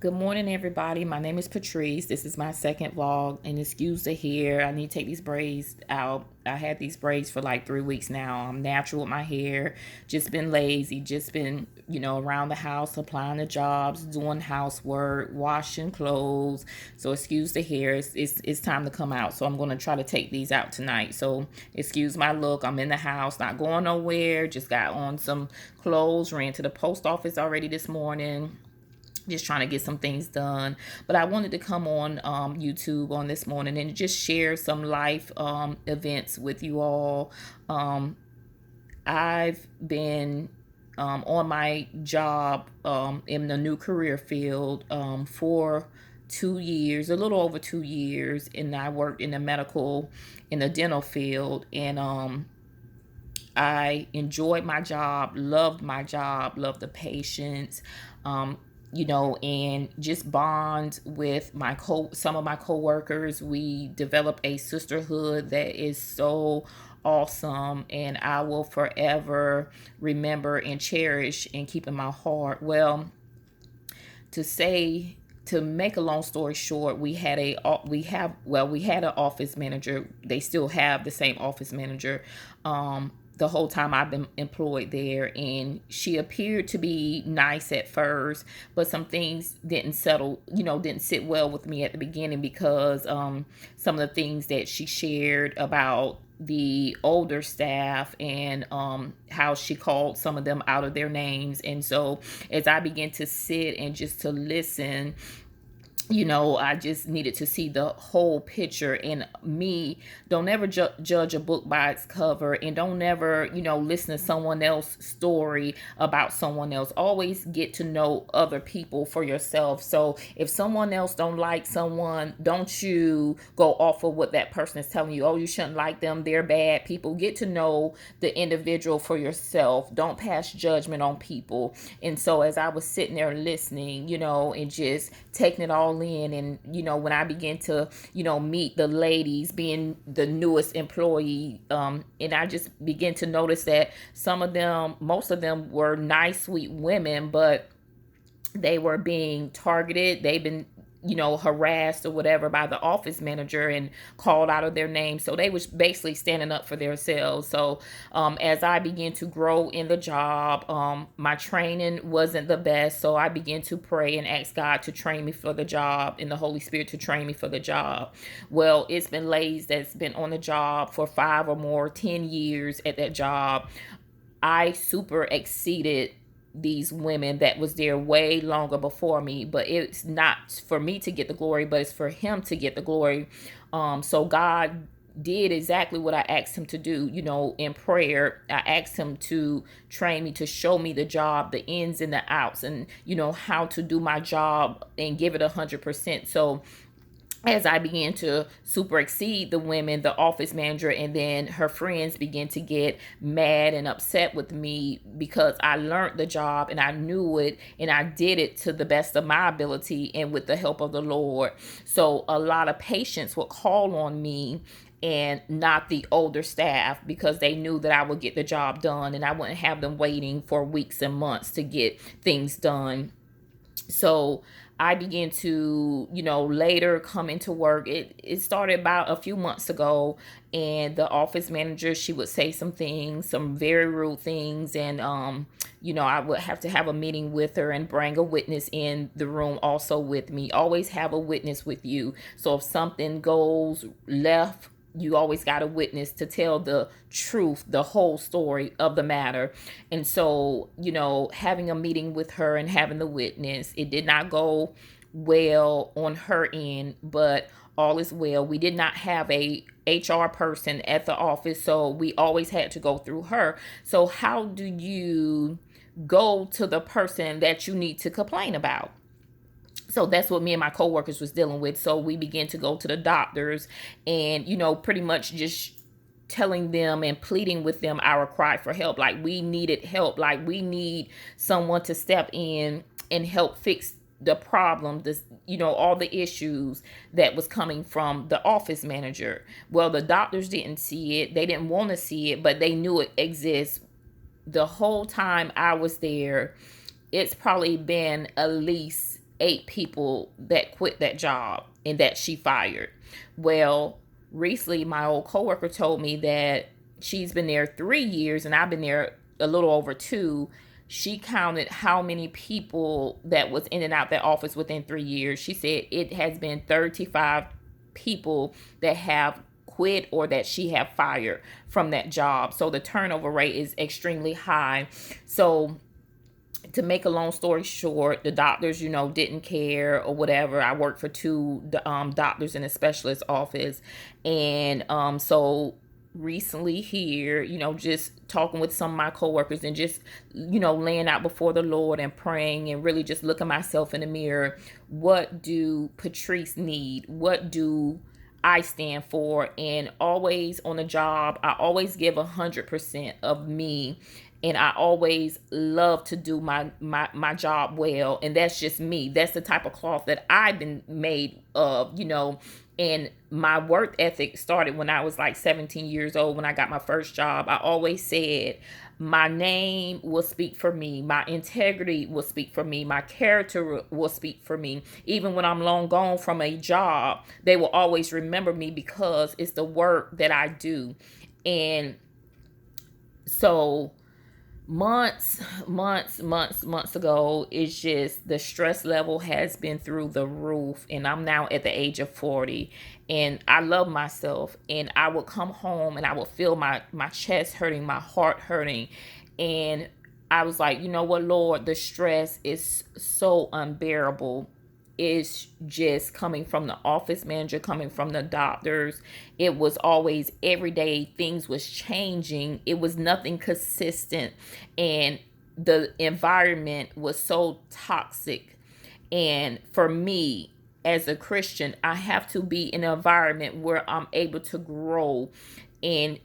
Good morning, everybody. My name is Patrice. This is my second vlog, and excuse the hair. I need to take these braids out. I had these braids for like 3 weeks now. I'm natural with my hair. Just been lazy. Just been, around the house, applying to jobs, doing housework, washing clothes. So excuse the hair. It's time to come out. So I'm going to try to take these out tonight. So excuse my look. I'm in the house, not going nowhere. Just got on some clothes. Ran to the post office already this morning, just trying to get some things done. But I wanted to come on YouTube on this morning and just share some life events with you all. I've been on my job in the new career field for 2 years, a little over 2 years, and I worked in the dental field, and I enjoyed my job, loved the patients, um, and just bond with some of my coworkers. We developed a sisterhood that is so awesome, and I will forever remember and cherish and keep in my heart. Well, to say to make a long story short, we had an office manager. They still have the same office manager the whole time I've been employed there, and she appeared to be nice at first, but some things didn't sit well with me at the beginning, because some of the things that she shared about the older staff, and how she called some of them out of their names. And so as I began to sit and just to listen, I just needed to see the whole picture. And me, don't ever judge a book by its cover, and don't ever, listen to someone else's story about someone else. Always get to know other people for yourself. So if someone else don't like someone, don't you go off of what that person is telling you. Oh, you shouldn't like them, they're bad people. Get to know the individual for yourself. Don't pass judgment on people. And so as I was sitting there listening, and just taking it all in, and when I began to meet the ladies, being the newest employee, and I just began to notice that most of them were nice, sweet women, but they were being targeted. They've been harassed or whatever by the office manager and called out of their name. So they was basically standing up for themselves. So as I began to grow in the job, my training wasn't the best. So I began to pray and ask God to train me for the job, and the Holy Spirit to train me for the job. Well, it's been ladies that's been on the job for 5 or more, 10 years at that job. I super exceeded these women that was there way longer before me, but it's not for me to get the glory, but it's for him to get the glory. So God did exactly what I asked him to do, in prayer. I asked him to train me, to show me the job, the ins and the outs, and how to do my job and give it 100%. So as I began to super exceed the women, the office manager and then her friends began to get mad and upset with me, because I learned the job and I knew it, and I did it to the best of my ability and with the help of the Lord. So a lot of patients would call on me, and not the older staff, because they knew that I would get the job done, and I wouldn't have them waiting for weeks and months to get things done. So I began to, later come into work. It started about a few months ago, and the office manager, she would say some things, some very rude things, and I would have to have a meeting with her and bring a witness in the room also with me. Always have a witness with you. So if something goes left, you always got a witness to tell the truth, the whole story of the matter. And so, having a meeting with her and having the witness, it did not go well on her end, but all is well. We did not have a HR person at the office, so we always had to go through her. So how do you go to the person that you need to complain about? So that's what me and my coworkers was dealing with. So we began to go to the doctors, and pretty much just telling them and pleading with them our cry for help. Like we needed help. Like we need someone to step in and help fix the problem, this, all the issues that was coming from the office manager. Well, the doctors didn't see it. They didn't want to see it, but they knew it exists. The whole time I was there, it's probably been at least 8 people that quit that job and that she fired. Well, recently my old coworker told me that she's been there 3 years and I've been there a little over 2. She counted how many people that was in and out that office within 3 years. She said it has been 35 people that have quit or that she have fired from that job. So the turnover rate is extremely high. So to make a long story short, the doctors, didn't care or whatever. I worked for 2 doctors in a specialist office. And so recently here, just talking with some of my coworkers and just, laying out before the Lord and praying and really just looking myself in the mirror. What do Patrice need? What do I stand for? And always on the job, I always give 100% of me, and I always love to do my job well. And that's just me. That's the type of cloth that I've been made of, and my work ethic started when I was like 17 years old when I got my first job. I always said my name will speak for me. My integrity will speak for me. My character will speak for me. Even when I'm long gone from a job, they will always remember me because it's the work that I do. And so months ago, it's just the stress level has been through the roof, and I'm now at the age of 40, and I love myself, and I would come home and I would feel my chest hurting, my heart hurting, and I was like, you know what, Lord, the stress is so unbearable. Is just coming from the office manager, coming from the doctors. It was always every day, things was changing. It was nothing consistent. And the environment was so toxic. And for me, as a Christian, I have to be in an environment where I'm able to grow and,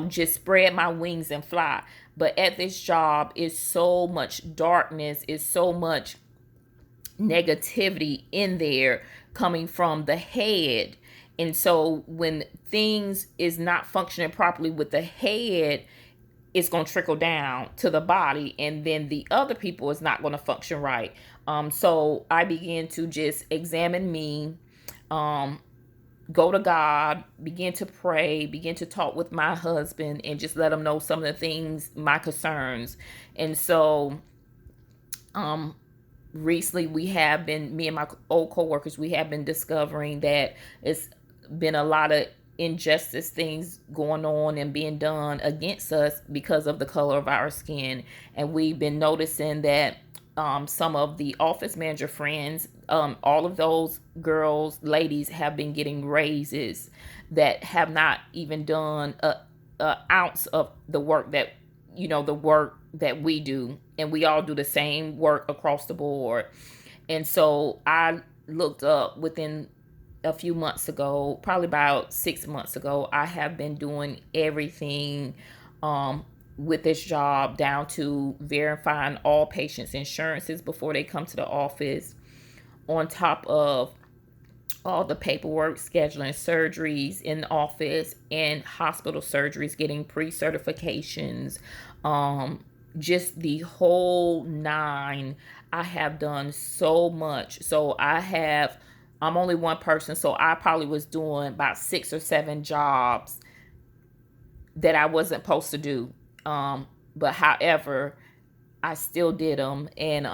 just spread my wings and fly. But at this job, is so much darkness, is so much negativity in there coming from the head. And so when things is not functioning properly with the head, it's going to trickle down to the body, and then the other people is not going to function right. So I began to just examine me, go to God, begin to pray, begin to talk with my husband, and just let him know some of the things, my concerns. And so recently me and my old coworkers, we have been discovering that it's been a lot of injustice things going on and being done against us because of the color of our skin. And we've been noticing that some of the office manager friends, all of those ladies have been getting raises that have not even done a ounce of the work that we do, and we all do the same work across the board. And so I looked up within a few months ago, probably about 6 months ago, I have been doing everything with this job, down to verifying all patients' insurances before they come to the office, on top of all the paperwork, scheduling surgeries in the office and hospital surgeries, getting pre-certifications, just the whole nine. I have done so much. So I'm only one person, so I probably was doing about 6 or 7 jobs that I wasn't supposed to do. But however, I still did them. And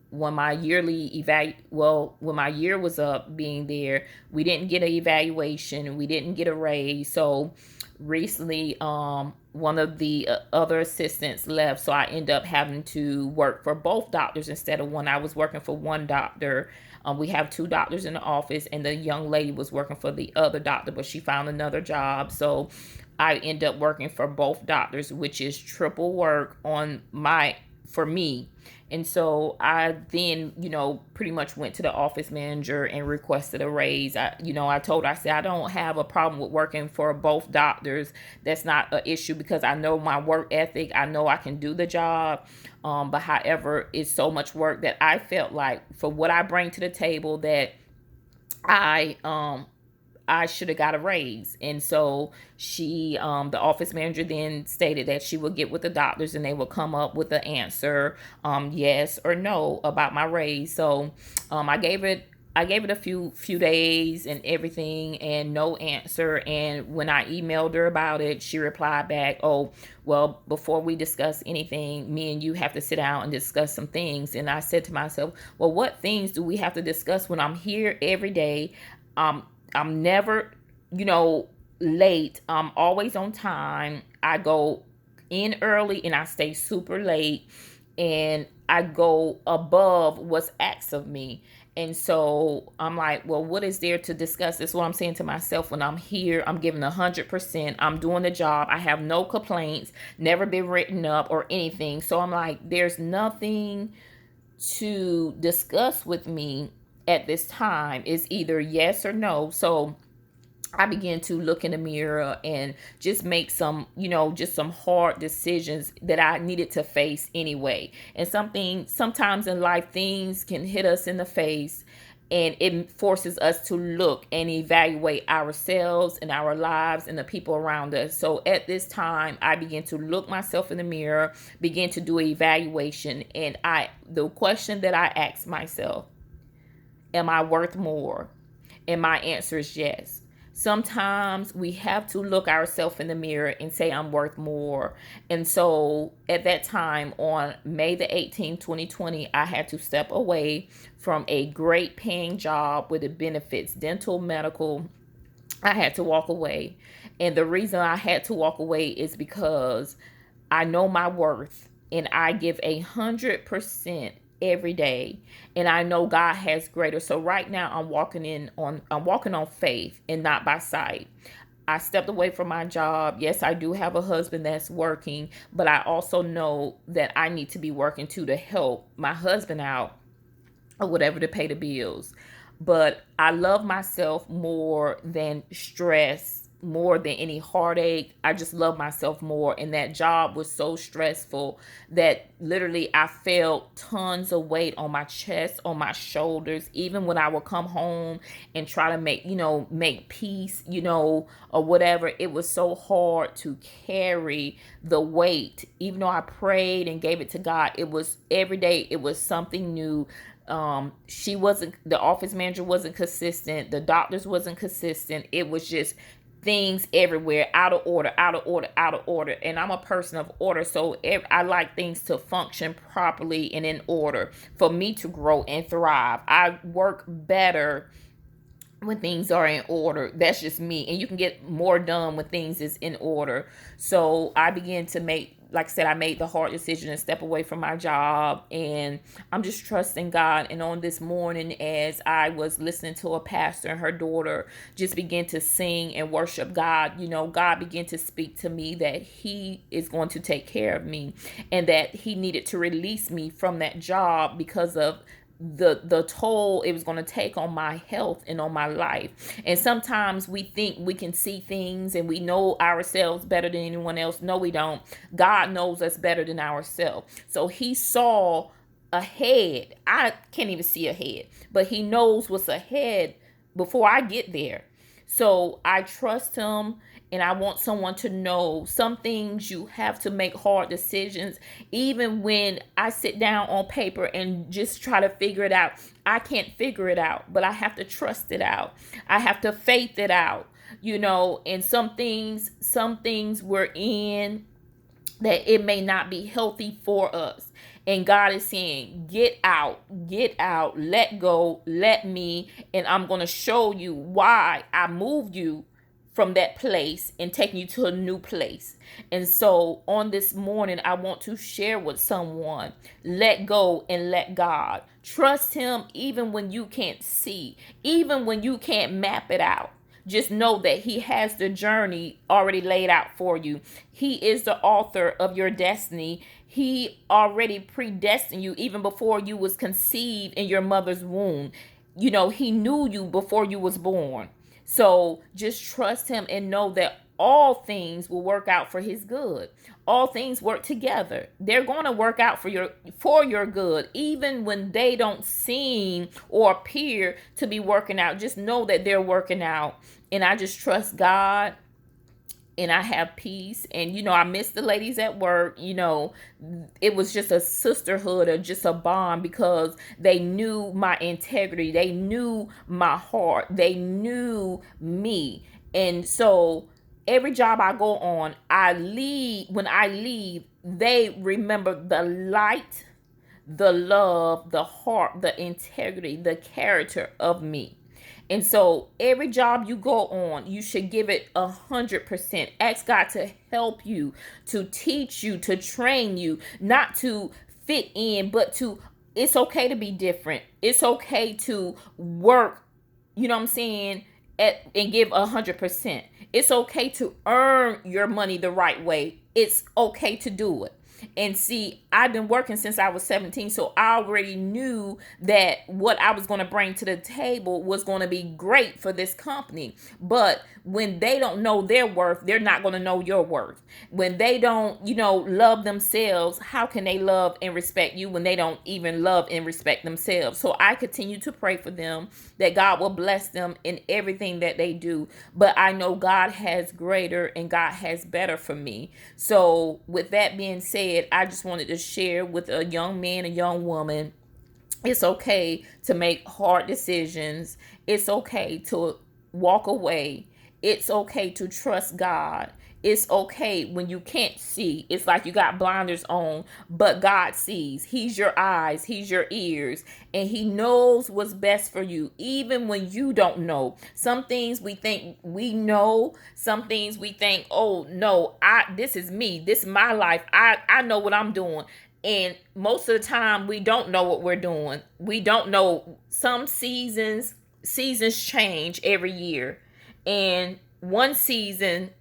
when my when my year was up being there, we didn't get an evaluation, we didn't get a raise. So recently, one of the other assistants left, so I ended up having to work for both doctors instead of one. I was working for one doctor. We have 2 doctors in the office, and the young lady was working for the other doctor, but she found another job. So I end up working for both doctors, which is triple work for me. And so I then, pretty much went to the office manager and requested a raise. I said, I don't have a problem with working for both doctors. That's not an issue because I know my work ethic. I know I can do the job. But however, it's so much work that I felt like for what I bring to the table that I should have got a raise. And so the office manager then stated that she would get with the doctors and they would come up with the answer, yes or no about my raise. So I gave it a few days and everything, and no answer. And when I emailed her about it, she replied back, "Oh, well, before we discuss anything, me and you have to sit down and discuss some things." And I said to myself, "Well, what things do we have to discuss when I'm here every day? I'm never, you know, late. I'm always on time. I go in early and I stay super late, and I go above what's asked of me." And so I'm like, well, what is there to discuss? That's what I'm saying to myself. When I'm here, I'm giving 100%. I'm doing the job. I have no complaints, never been written up or anything. So I'm like, there's nothing to discuss with me at this time. It's either yes or no. So I began to look in the mirror and just make some, just some hard decisions that I needed to face anyway. And sometimes in life, things can hit us in the face, and it forces us to look and evaluate ourselves and our lives and the people around us. So at this time, I began to look myself in the mirror, begin to do an evaluation. And the question that I asked myself, am I worth more? And my answer is yes. Sometimes we have to look ourselves in the mirror and say, I'm worth more. And so at that time, on May the 18th, 2020, I had to step away from a great paying job with the benefits, dental, medical. I had to walk away. And the reason I had to walk away is because I know my worth, and I give 100% every day, and I know God has greater. So right now I'm walking on faith and not by sight. I stepped away from my job. Yes, I do have a husband that's working, but I also know that I need to be working too to help my husband out or whatever to pay the bills. But I love myself more than stress, more than any heartache. I just love myself more. And that job was so stressful that literally I felt tons of weight on my chest, on my shoulders. Even when I would come home and try to make peace, or whatever, it was so hard to carry the weight. Even though I prayed and gave it to God, it was every day, it was something new. The office manager wasn't consistent, the doctors wasn't consistent. It was just things everywhere, out of order, out of order, out of order. And I'm a person of order, so I like things to function properly and in order for me to grow and thrive. I work better when things are in order. That's just me. And you can get more done when things is in order. So I began to like I said, I made the hard decision to step away from my job, and I'm just trusting God. And on this morning, as I was listening to a pastor and her daughter just begin to sing and worship God, God began to speak to me that he is going to take care of me, and that he needed to release me from that job because of the toll it was going to take on my health and on my life. And sometimes we think we can see things and we know ourselves better than anyone else. No, we don't. God knows us better than ourselves. So he saw ahead. I can't even see ahead, but he knows what's ahead before I get there. So I trust him, and I want someone to know some things you have to make hard decisions. Even when I sit down on paper and just try to figure it out, I can't figure it out, but I have to trust it out. I have to faith it out, and some things we're in that it may not be healthy for us. And God is saying, get out, let go, let me, and I'm going to show you why I moved you from that place and taking you to a new place. And so on this morning, I want to share with someone, let go and let God. Trust him even when you can't see, even when you can't map it out. Just know that he has the journey already laid out for you. He is the author of your destiny. He already predestined you even before you was conceived in your mother's womb. He knew you before you was born. So just trust him and know that all things will work out for his good. All things work together. They're going to work out for your good, even when they don't seem or appear to be working out. Just know that they're working out. And I just trust God, and I have peace. And I miss the ladies at work. It was just a sisterhood or just a bond, because they knew my integrity, they knew my heart, they knew me. And so every job I go on, when I leave, they remember the light, the love, the heart, the integrity, the character of me. And so every job you go on, you should give it 100%. Ask God to help you, to teach you, to train you, not to fit in, but it's okay to be different. It's okay to work, you know what I'm saying, and give 100%. It's okay to earn your money the right way. It's okay to do it. And see, I've been working since I was 17, so I already knew that what I was going to bring to the table was going to be great for this company. But when they don't know their worth, they're not going to know your worth. When they don't, love themselves, how can they love and respect you when they don't even love and respect themselves? So I continue to pray for them, that God will bless them in everything that they do. But I know God has greater and God has better for me. So with that being said, I just wanted to share with a young man, a young woman, it's okay to make hard decisions. It's okay to walk away. It's okay to trust God. It's okay when you can't see. It's like you got blinders on, but God sees. He's your eyes, He's your ears, and He knows what's best for you, even when you don't know. Some things we think we know. Some things we think, oh no, this is me. This is my life. I know what I'm doing. And most of the time we don't know what we're doing. We don't know. Some seasons change every year. And one season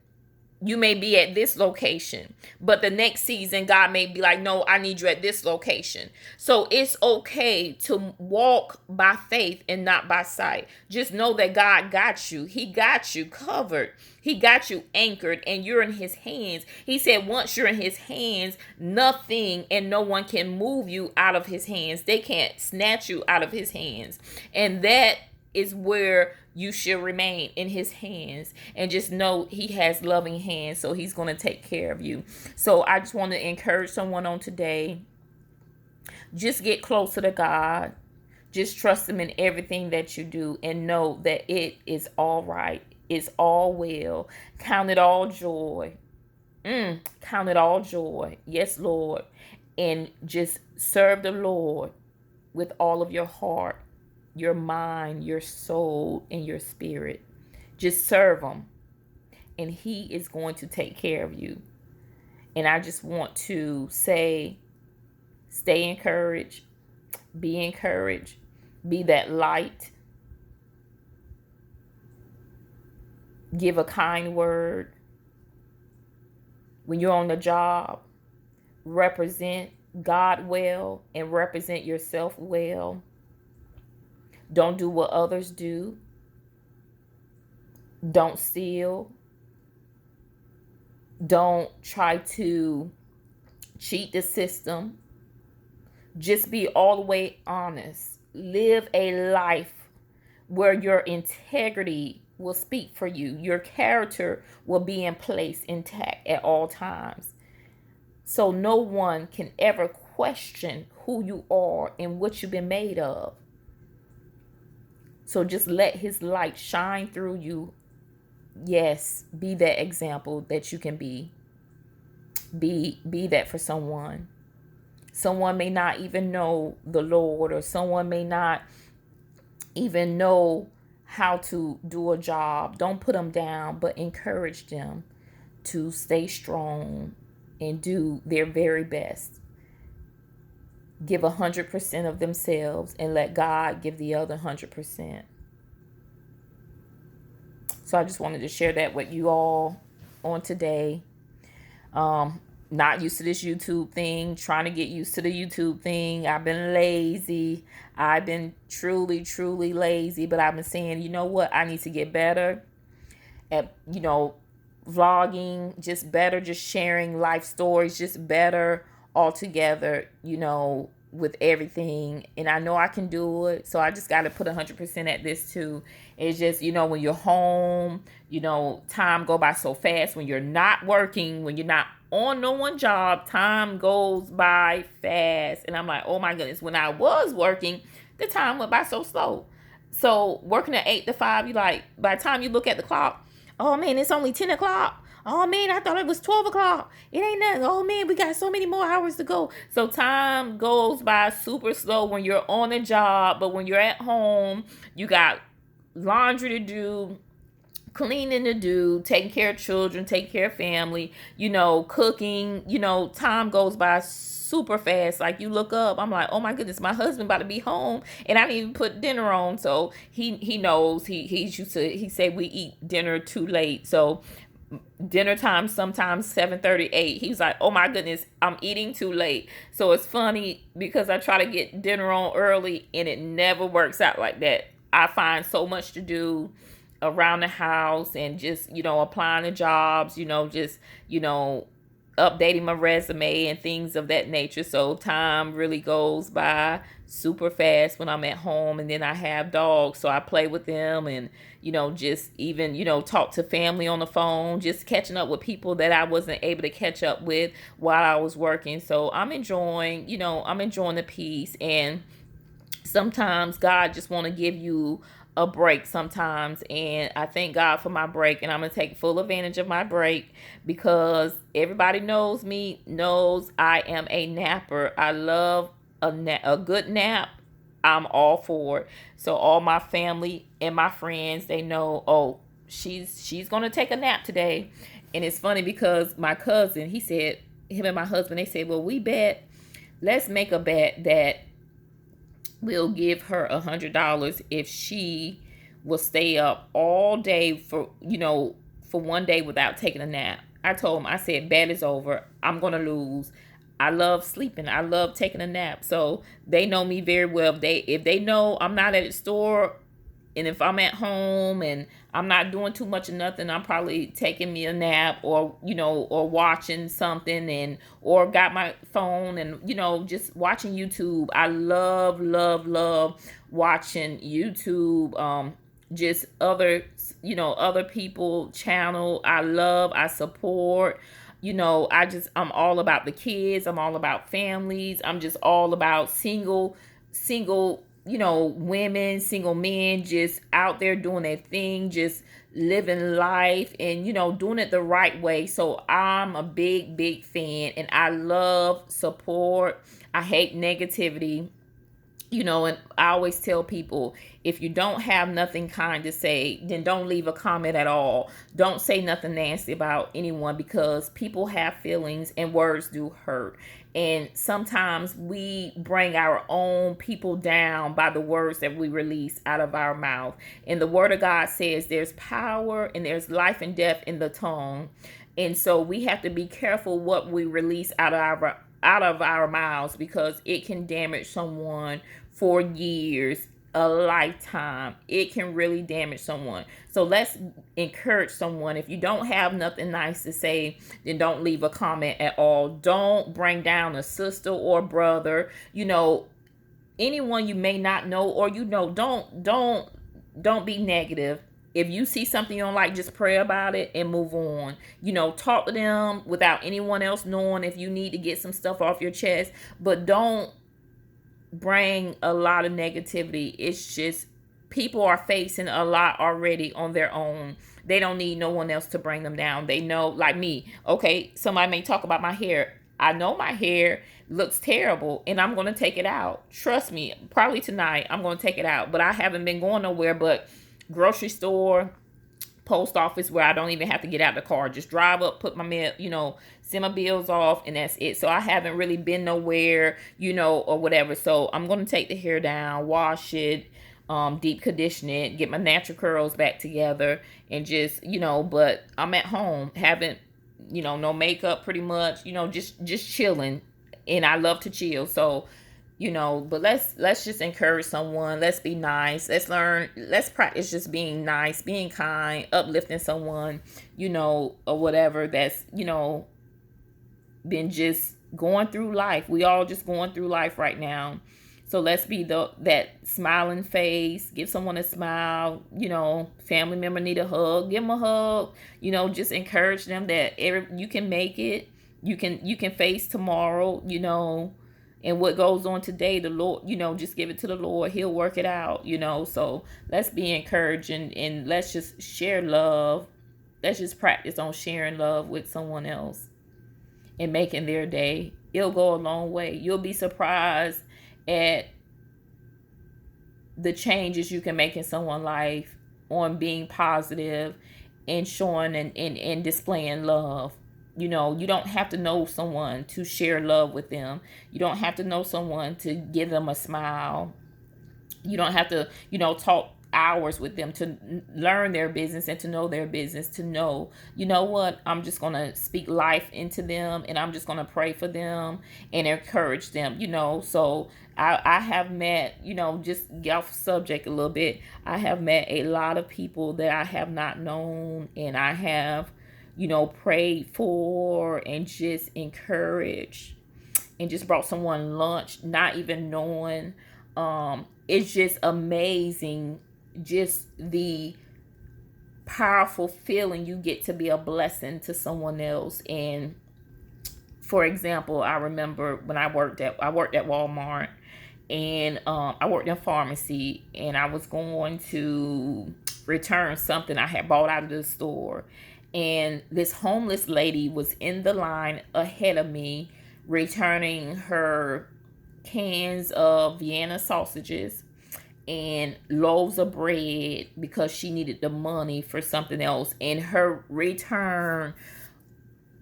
you may be at this location, but the next season God may be like, no, I need you at this location. So it's okay to walk by faith and not by sight. Just know that God got you. He got you covered. He got you anchored, and you're in His hands. He said once you're in His hands, nothing and no one can move you out of His hands. They can't snatch you out of His hands. And that is where you should remain, in His hands, and just know He has loving hands, so He's going to take care of you. So I just want to encourage someone on today, just get closer to God. Just trust Him in everything that you do, and know that it is all right. It's all well. Count it all joy. Count it all joy. Yes, Lord. And just serve the Lord with all of your heart, your mind, your soul, and your spirit. Just serve Him, and He is going to take care of you. And I just want to say, stay encouraged, be that light, give a kind word. When you're on the job, represent God well and represent yourself well. Don't do what others do. Don't steal. Don't try to cheat the system. Just be all the way honest. Live a life where your integrity will speak for you. Your character will be in place, intact at all times. So no one can ever question who you are and what you've been made of. So just let His light shine through you. Yes, be that example that you can be. Be that for someone. Someone may not even know the Lord, or someone may not even know how to do a job. Don't put them down, but encourage them to stay strong and do their very best. Give 100% of themselves and let God give the other 100%. So I just wanted to share that with you all on today. Not used to this YouTube thing, trying to get used to the YouTube thing. I've been lazy. I've been truly, truly lazy, but I've been saying, you know what? I need to get better at, vlogging, just better, just sharing life stories, just better altogether, with everything. And I know I can do it. So I just got to put 100% at this too. It's just, when you're home, time go by so fast when you're not working, when you're not on no one job, time goes by fast. And I'm like, oh my goodness, when I was working, the time went by so slow. So working at 8 to 5, you like, by the time you look at the clock, oh man, it's only 10 o'clock. Oh man, I thought it was 12 o'clock. It ain't nothing. Oh man, we got so many more hours to go. So time goes by super slow when you're on a job, but when you're at home, you got laundry to do, cleaning to do, taking care of children, taking care of family, cooking, time goes by super fast. Like you look up, I'm like, oh my goodness, my husband about to be home and I didn't even put dinner on. So he knows he's used to, he said we eat dinner too late. So dinner time sometimes 7:38. He's like, oh my goodness, I'm eating too late. So it's funny because I try to get dinner on early and it never works out like that. I find so much to do around the house and just, applying to jobs, just, updating my resume and things of that nature. So time really goes by super fast when I'm at home. And then I have dogs, so I play with them and, just even, talk to family on the phone, just catching up with people that I wasn't able to catch up with while I was working. So I'm enjoying the peace. And sometimes God just want to give you a break sometimes, and I thank God for my break, and I'm gonna take full advantage of my break because everybody knows me, knows I am a napper. I love a good nap. I'm all for it. So all my family and my friends, they know, oh, she's gonna take a nap today. And it's funny because my cousin, he said, him and my husband, they said, well, let's make a bet that we'll give her $100 if she will stay up all day for one day without taking a nap. I told him, I said, bet is over. I'm gonna lose. I love sleeping. I love taking a nap. So they know me very well. If they know I'm not at the store, and if I'm at home and I'm not doing too much of nothing, I'm probably taking me a nap or, or watching something or got my phone and, just watching YouTube. I love, love, love watching YouTube. Just other people channel. I support. I'm all about the kids. I'm all about families. I'm just all about single, women, single men, just out there doing their thing, just living life and, doing it the right way. So I'm a big, big fan and I love support. I hate negativity. And I always tell people, if you don't have nothing kind to say, then don't leave a comment at all. Don't say nothing nasty about anyone because people have feelings and words do hurt. And sometimes we bring our own people down by the words that we release out of our mouth. And the word of God says there's power and there's life and death in the tongue. And so we have to be careful what we release out of our mouths because it can damage someone for years, a lifetime. It can really damage someone. So let's encourage someone. If you don't have nothing nice to say, then don't leave a comment at all. Don't bring down a sister or brother, anyone you may not know or don't be negative. If you see something you don't like, just pray about it and move on. Talk to them without anyone else knowing if you need to get some stuff off your chest. But don't bring a lot of negativity. It's just people are facing a lot already on their own. They don't need no one else to bring them down. They know, like me. Okay, somebody may talk about my hair. I know my hair looks terrible and I'm going to take it out. Trust me, probably tonight I'm going to take it out. But I haven't been going nowhere but grocery store, post office, where I don't even have to get out the car. Just drive up, put my mail, send my bills off, and that's it. So I haven't really been nowhere, or whatever. So I'm going to take the hair down, wash it, deep condition it, get my natural curls back together, and just, but I'm at home, haven't, no makeup pretty much, just chilling. And I love to chill. So, But let's just encourage someone. Let's be nice. Let's practice just being nice, being kind, uplifting someone, or whatever that's, been just going through life. We all just going through life right now. So let's be that smiling face. Give someone a smile. Family member need a hug. Give them a hug. Just encourage them that you can make it. You can face tomorrow. And what goes on today, the Lord, just give it to the Lord. He'll work it out. So let's be encouraging, and let's just share love. Let's just practice on sharing love with someone else and making their day. It'll go a long way. You'll be surprised at the changes you can make in someone's life on being positive and showing and displaying love. You don't have to know someone to share love with them. You don't have to know someone to give them a smile. You don't have to, talk hours with them to learn their business and to know their business, to know, what, I'm just going to speak life into them, and I'm just going to pray for them and encourage them, So I have met, just get off subject a little bit. I have met a lot of people that I have not known, and I have, prayed for and just encouraged and just brought someone lunch, not even knowing. It's just amazing, just the powerful feeling you get to be a blessing to someone else. And for example, I remember when I worked at Walmart, and I worked in pharmacy, and I was going to return something I had bought out of the store. And this homeless lady was in the line ahead of me, returning her cans of Vienna sausages and loaves of bread because she needed the money for something else. And her return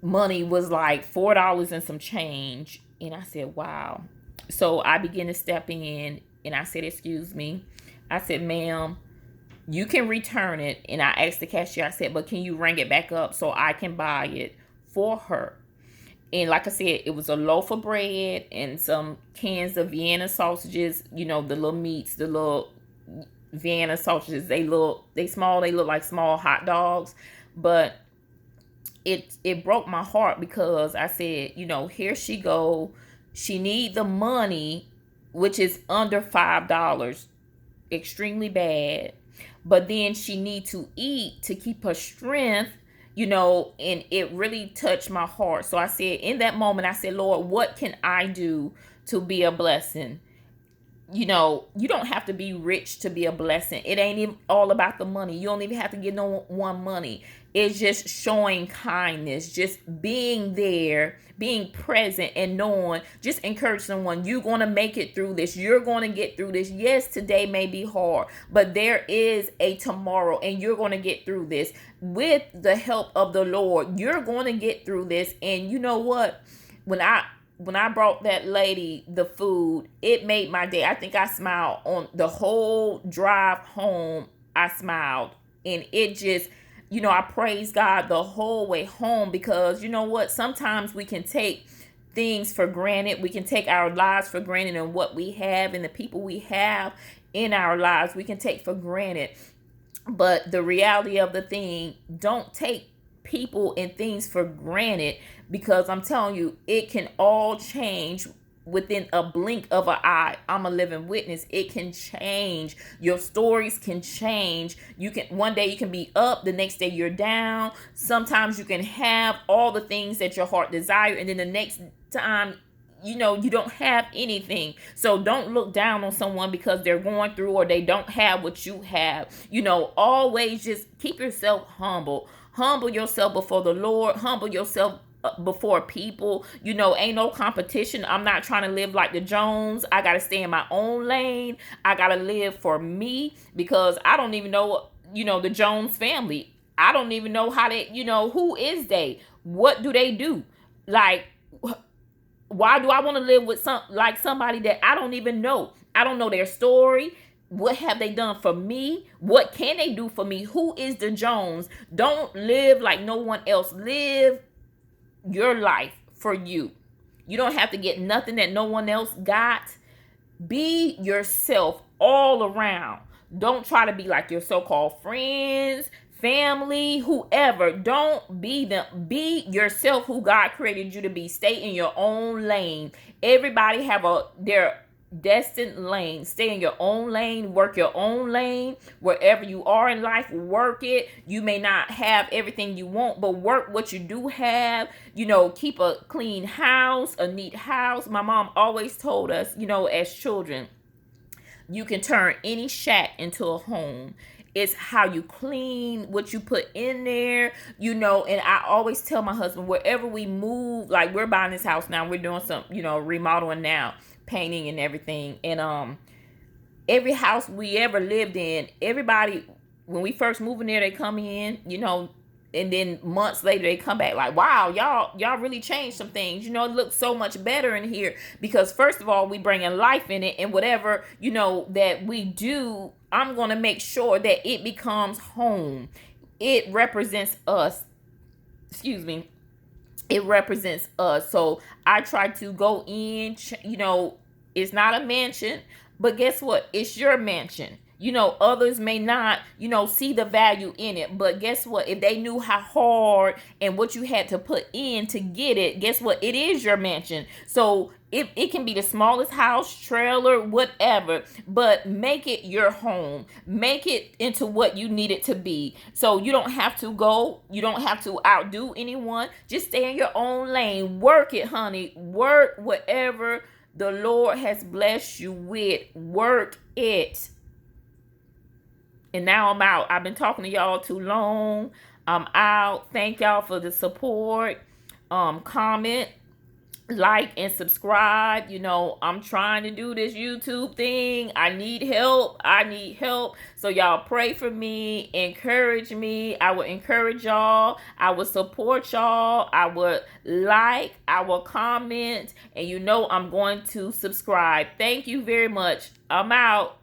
money was like $4 and some change. And I said, wow. So I began to step in, and I said, excuse me. I said, ma'am, you can return it. And I asked the cashier, I said, but can you ring it back up so I can buy it for her? And like I said, it was a loaf of bread and some cans of Vienna sausages, the little meats, the little Vienna sausages. They small, they look like small hot dogs. But it broke my heart, because I said, here she go. She need the money, which is under $5, extremely bad. But then she need to eat to keep her strength, and it really touched my heart. So I said, in that moment, I said, Lord, what can I do to be a blessing? You don't have to be rich to be a blessing. It ain't even all about the money. You don't even have to give no one money. It's just showing kindness, just being there, being present, and knowing, just encourage someone. You're going to make it through this. You're going to get through this. Yes, today may be hard, but there is a tomorrow, and you're going to get through this with the help of the Lord. You're going to get through this. And you know what? When I brought that lady the food, it made my day. I think I smiled on the whole drive home. I smiled, and it just, I praise God the whole way home, because you know what? Sometimes we can take things for granted. We can take our lives for granted, and what we have and the people we have in our lives, we can take for granted. But the reality of the thing, don't take people and things for granted, because I'm telling you, it can all change within a blink of an eye. I'm a living witness. It can change. Your stories can change. One day you can be up, the next day you're down. Sometimes you can have all the things that your heart desire, and then the next time, you don't have anything. So don't look down on someone because they're going through, or they don't have what you have. Always just keep yourself humble. Humble yourself before the Lord. Humble yourself before people. Ain't no competition. I'm not trying to live like the Jones. I got to stay in my own lane. I got to live for me, because I don't even know, the Jones family. I don't even know how they, who is they? What do they do? Like, why do I want to live with somebody that I don't even know? I don't know their story. What have they done for me? What can they do for me? Who is the Jones? Don't live like no one else. Live your life for you. You don't have to get nothing that no one else got. Be yourself all around. Don't try to be like your so-called friends, family, whoever. Don't be them. Be yourself, who God created you to be. Stay in your own lane. Everybody have their destined lane. Stay in your own lane, work your own lane. Wherever you are in life, work it. You may not have everything you want, but work what you do have. Keep a clean house, a neat house. My mom always told us, as children, you can turn any shack into a home. It's how you clean, what you put in there, and I always tell my husband, wherever we move, like we're buying this house now, we're doing some, remodeling now, painting and everything. And every house we ever lived in, everybody, when we first move in there, they come in, and then months later they come back like, wow, y'all really changed some things. It looks so much better in here, because first of all, we bring in life in it, and whatever that we do, I'm gonna make sure that it becomes home. It represents us. Excuse me. It represents us. So I try to go in. It's not a mansion, but guess what? It's your mansion. Others may not, see the value in it. But guess what? If they knew how hard and what you had to put in to get it, guess what? It is your mansion. So it can be the smallest house, trailer, whatever, but make it your home. Make it into what you need it to be. So you don't have to outdo anyone. Just stay in your own lane. Work it, honey. Work whatever the Lord has blessed you with. Work it. And now I'm out. I've been talking to y'all too long. I'm out. Thank y'all for the support. Comment, like, and subscribe. I'm trying to do this YouTube thing. I need help. So y'all pray for me. Encourage me. I will encourage y'all. I will support y'all. I would like. I will comment. And I'm going to subscribe. Thank you very much. I'm out.